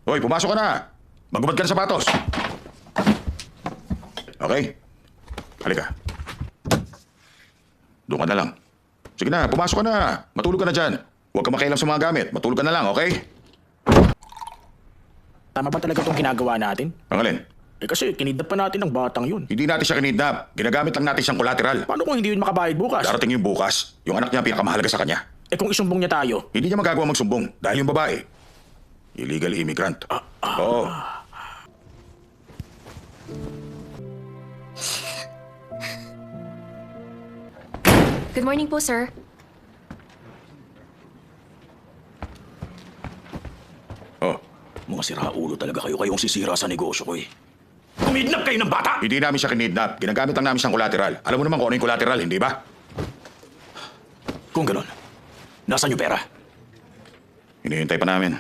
Hoy, pumasok ka na. Magubad ka ng sapatos. Okay? Halika. Doon ka na lang. Sige na, pumasok ka na. Matulog ka na dyan. Huwag ka makialam sa mga gamit. Matulog ka na lang, okay? Tama ba talaga itong ginagawa natin? Ang alin? Kasi kinidnap pa natin ang batang yun. Hindi natin siya kinidnap. Ginagamit lang natin siyang collateral. Paano kung hindi yun makabayad bukas? Darating yung bukas. Yung anak niya ang pinakamahalaga sa kanya. Kung isumbong niya tayo? Hindi niya magagawa magsumbong dahil yung babae, illegal immigrant. Oo. Good morning po, sir. Oh. Mga siraulo talaga kayo, kayong sisira sa negosyo ko eh. Kumidnap kayo ng bata! Hindi namin siya kinidnap. Ginagamit lang namin siyang collateral. Alam mo naman kung ano yung collateral, hindi ba? Kung ganun, nasaan yung pera? Hinihintay pa namin.